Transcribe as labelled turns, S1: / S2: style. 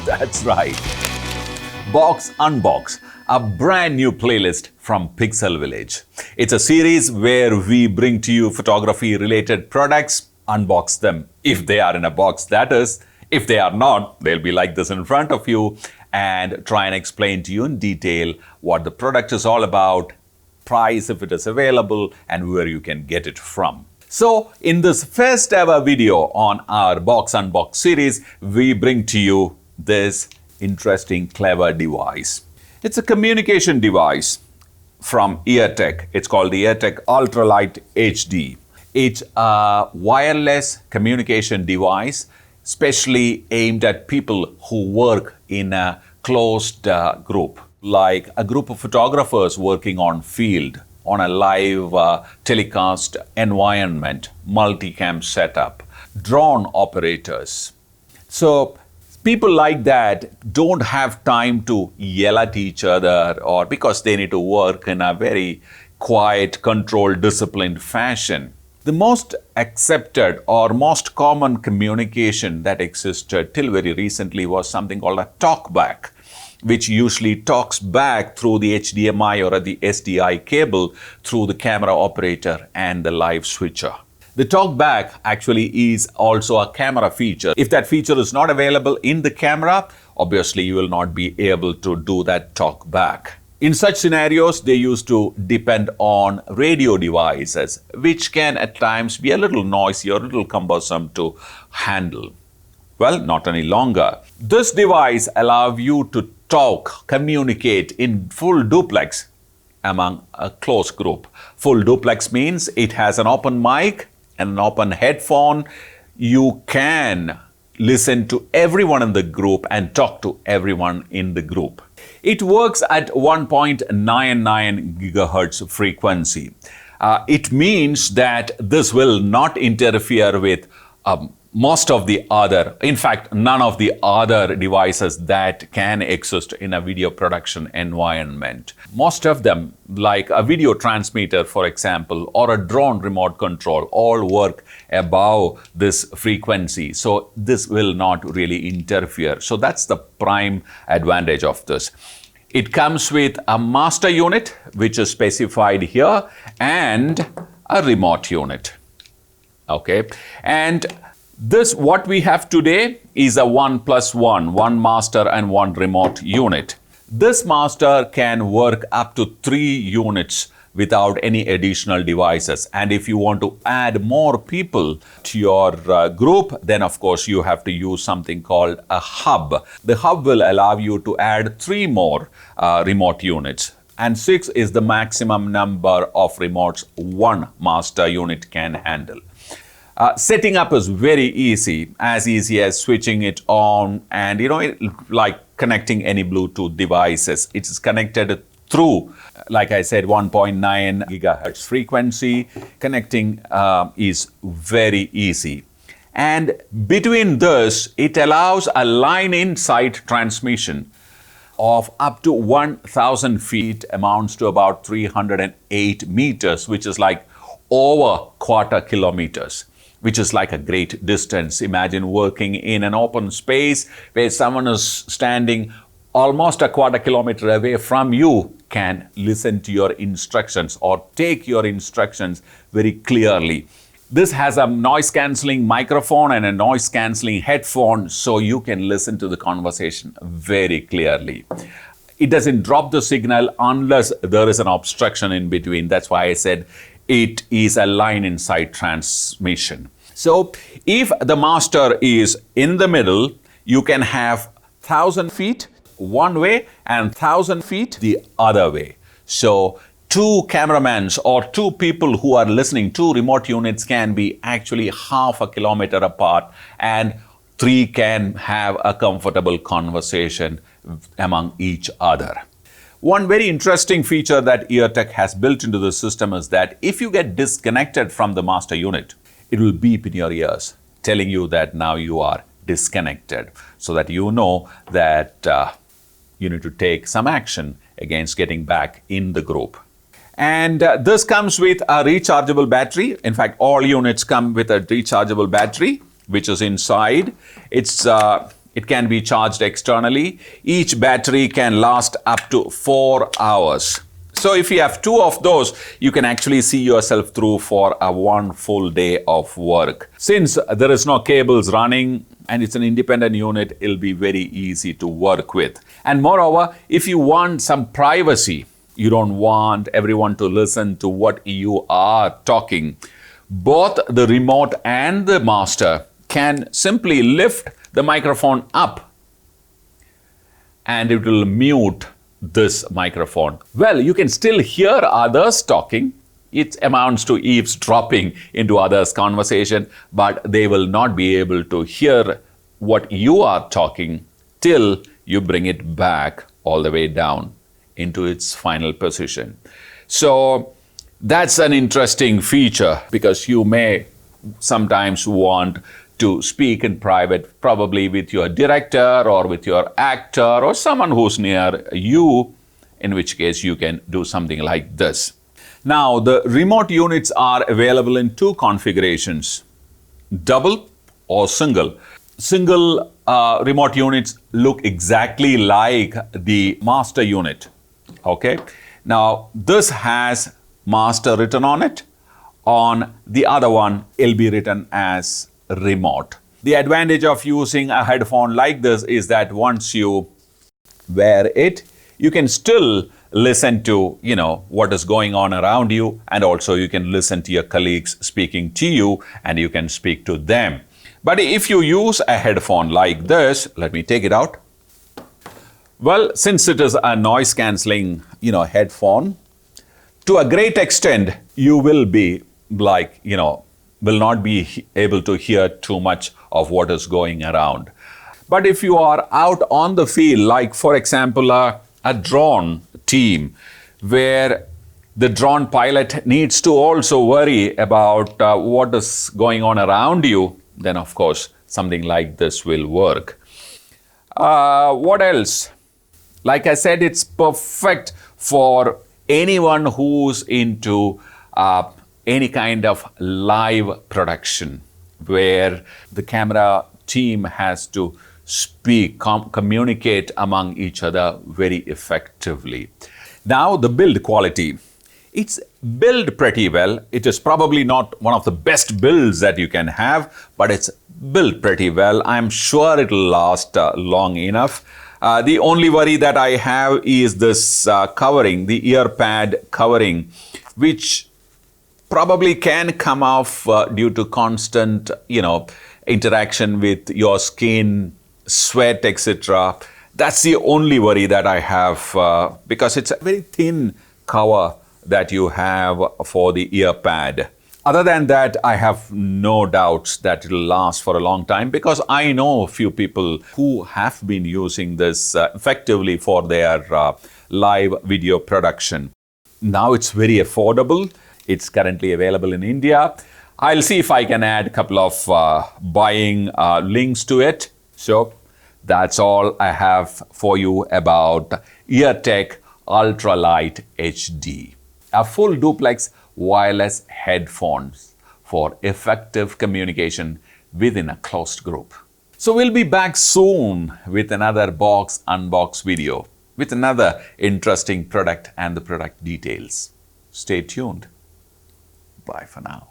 S1: That's right. Box Unbox, a brand new playlist from Pixel Village. It's a series where we bring to you photography related products, unbox them if they are in a box, that is. If they are not, they'll be like this in front of you, and try and explain to you in detail what the product is all about, price if it is available, and where you can get it from. So in this first ever video on our Box Unbox series, we bring to you this interesting, clever device. It's a communication device from EARTEC. It's called the EARTEC UltraLITE HD. It's a wireless communication device specially aimed at people who work in a closed group, like a group of photographers working on field, on a live telecast environment, multicam setup, drone operators. So people like that don't have time to yell at each other, or because they need to work in a very quiet, controlled, disciplined fashion. The most accepted or most common communication that existed till very recently was something called a talkback, which usually talks back through the HDMI or the SDI cable through the camera operator and the live switcher. The talkback actually is also a camera feature. If that feature is not available in the camera, obviously you will not be able to do that talkback. In such scenarios, they used to depend on radio devices, which can at times be a little noisy or a little cumbersome to handle. Well, not any longer. This device allows you to talk, communicate in full duplex among a close group. Full duplex means it has an open mic and an open headphone. You can listen to everyone in the group and talk to everyone in the group. It works at 1.99 GHz frequency. It means that this will not interfere with most of the other, in fact, none of the other devices that can exist in a video production environment. Most of them, like a video transmitter, for example, or a drone remote control, all work above this frequency. So this will not really interfere. So that's the prime advantage of this. It comes with a master unit, which is specified here, and a remote unit. Okay, and this, what we have today, is a 1+1, one master and one remote unit. This master can work up to 3 units without any additional devices. And if you want to add more people to your group, then of course you have to use something called a hub. The hub will allow you to add 3 more remote units. And 6 is the maximum number of remotes one master unit can handle. Setting up is very easy as switching it on and, like connecting any Bluetooth devices. It is connected through, like I said, 1.9 GHz frequency. Connecting is very easy. And between this, it allows a line-in-sight transmission of up to 1,000 feet, amounts to about 308 meters, which is like over quarter kilometers, which is like a great distance. Imagine working in an open space where someone is standing almost a quarter kilometer away from you, can listen to your instructions or take your instructions very clearly. This has a noise cancelling microphone and a noise cancelling headphone, so you can listen to the conversation very clearly. It doesn't drop the signal unless there is an obstruction in between. That's why I said it is a line-in-sight transmission. So if the master is in the middle, you can have 1,000 feet one way and 1,000 feet the other way. So 2 cameramans or 2 people who are listening, 2 remote units can be actually half a kilometer apart, and 3 can have a comfortable conversation among each other. One very interesting feature that EARTEC has built into the system is that if you get disconnected from the master unit, it will beep in your ears telling you that now you are disconnected, so that you know that you need to take some action against getting back in the group. And this comes with a rechargeable battery. In fact, all units come with a rechargeable battery, which is inside. It's It can be charged externally. Each battery can last up to 4 hours. So if you have 2 of those, you can actually see yourself through for a 1 full day of work. Since there is no cables running and it's an independent unit, it'll be very easy to work with. And moreover, if you want some privacy, you don't want everyone to listen to what you are talking, both the remote and the master can simply lift the microphone up and it will mute this microphone. Well, you can still hear others talking. It amounts to eavesdropping into others' conversation, but they will not be able to hear what you are talking till you bring it back all the way down into its final position. So that's an interesting feature because you may sometimes want to speak in private, probably with your director or with your actor or someone who's near you, in which case you can do something like this. Now, the remote units are available in 2 configurations, double or single. Single remote units look exactly like the master unit, okay? Now, this has master written on it. On the other one, it'll be written as remote. The advantage of using a headphone like this is that once you wear it, you can still listen to, what is going on around you, and also you can listen to your colleagues speaking to you and you can speak to them. But if you use a headphone like this, let me take it out. Well, since it is a noise cancelling, headphone, to a great extent, you will be will not be able to hear too much of what is going around. But if you are out on the field, like for example, a drone team, where the drone pilot needs to also worry about what is going on around you, then of course, something like this will work. What else? Like I said, it's perfect for anyone who's into any kind of live production where the camera team has to speak, communicate among each other very effectively. Now, the build quality. It's built pretty well. It is probably not one of the best builds that you can have, but it's built pretty well. I'm sure it'll last long enough. The only worry that I have is this covering, the ear pad covering, which probably can come off due to constant, interaction with your skin, sweat, etc. That's the only worry that I have because it's a very thin cover that you have for the ear pad. Other than that, I have no doubts that it'll last for a long time because I know a few people who have been using this effectively for their live video production. Now it's very affordable. It's currently available in India. I'll see if I can add a couple of buying links to it. So that's all I have for you about EARTEC UltraLITE HD, a full duplex wireless headphones for effective communication within a closed group. So we'll be back soon with another box unbox video with another interesting product and the product details. Stay tuned. Bye for now.